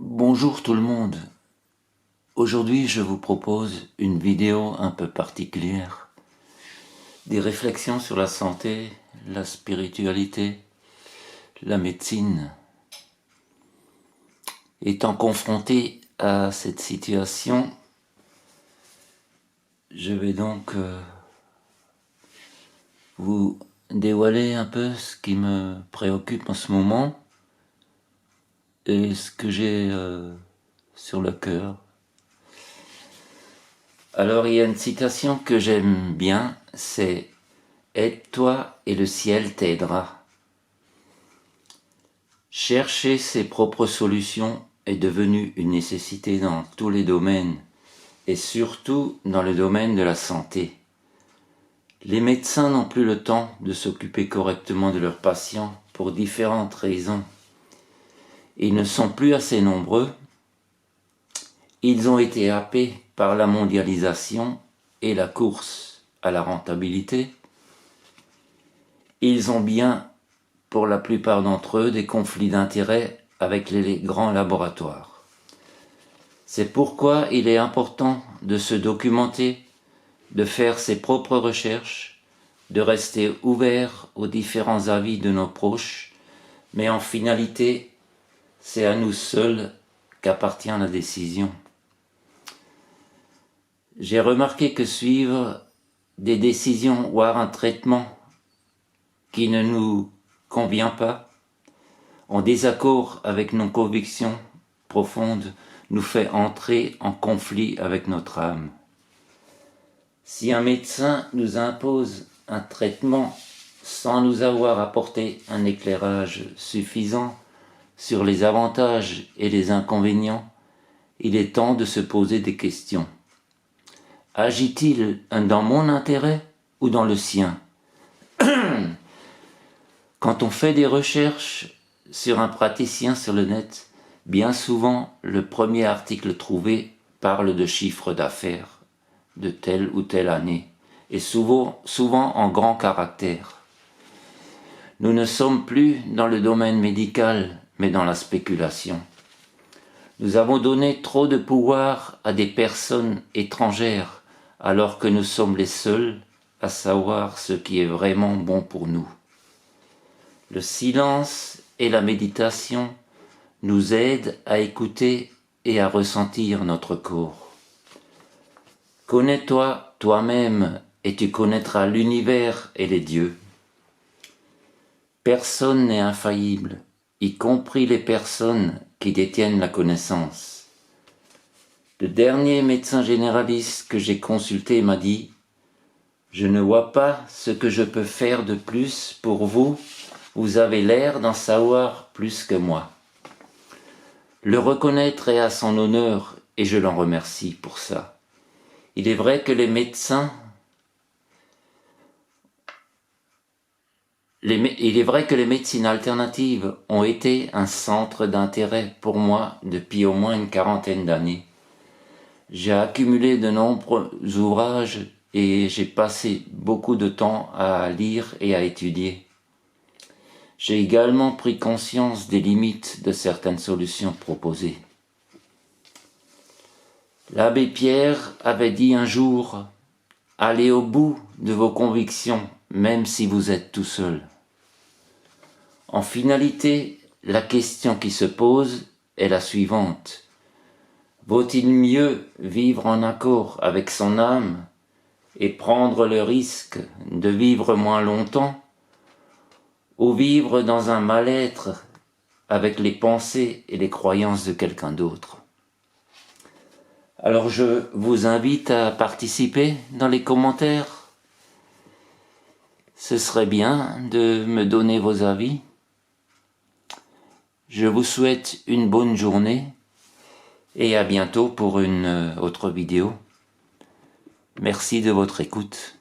Bonjour tout le monde. Aujourd'hui, je vous propose une vidéo un peu particulière. Des réflexions sur la santé, la spiritualité, la médecine. Étant confronté à cette situation, je vais donc vous dévoiler un peu ce qui me préoccupe en ce moment et ce que j'ai sur le cœur. Alors il y a une citation que j'aime bien, c'est « Aide-toi et le ciel t'aidera ». Chercher ses propres solutions est devenu une nécessité dans tous les domaines, et surtout dans le domaine de la santé. Les médecins n'ont plus le temps de s'occuper correctement de leurs patients pour différentes raisons. Ils ne sont plus assez nombreux. Ils ont été happés par la mondialisation et la course à la rentabilité. Ils ont bien, pour la plupart d'entre eux, des conflits d'intérêts avec les grands laboratoires. C'est pourquoi il est important de se documenter, de faire ses propres recherches, de rester ouvert aux différents avis de nos proches, mais en finalité, c'est à nous seuls qu'appartient la décision. J'ai remarqué que suivre des décisions, voire un traitement qui ne nous convient pas, en désaccord avec nos convictions profondes, nous fait entrer en conflit avec notre âme. Si un médecin nous impose un traitement sans nous avoir apporté un éclairage suffisant sur les avantages et les inconvénients, il est temps de se poser des questions. Agit-il dans mon intérêt ou dans le sien? Quand on fait des recherches sur un praticien sur le net, bien souvent le premier article trouvé parle de chiffre d'affaires de telle ou telle année, et souvent en grand caractère. Nous ne sommes plus dans le domaine médical, mais dans la spéculation. Nous avons donné trop de pouvoir à des personnes étrangères, alors que nous sommes les seuls à savoir ce qui est vraiment bon pour nous. Le silence et la méditation nous aident à écouter et à ressentir notre corps. Connais-toi toi-même et tu connaîtras l'univers et les dieux. Personne n'est infaillible, y compris les personnes qui détiennent la connaissance. Le dernier médecin généraliste que j'ai consulté m'a dit « Je ne vois pas ce que je peux faire de plus pour vous, vous avez l'air d'en savoir plus que moi. » Le reconnaître est à son honneur et je l'en remercie pour ça. Il est vrai que les médecines alternatives ont été un centre d'intérêt pour moi depuis au moins une quarantaine d'années. J'ai accumulé de nombreux ouvrages et j'ai passé beaucoup de temps à lire et à étudier. J'ai également pris conscience des limites de certaines solutions proposées. L'abbé Pierre avait dit un jour « Allez au bout de vos convictions, même si vous êtes tout seul. » En finalité, la question qui se pose est la suivante. Vaut-il mieux vivre en accord avec son âme et prendre le risque de vivre moins longtemps, ou vivre dans un mal-être avec les pensées et les croyances de quelqu'un d'autre? Alors je vous invite à participer dans les commentaires. Ce serait bien de me donner vos avis. Je vous souhaite une bonne journée et à bientôt pour une autre vidéo. Merci de votre écoute.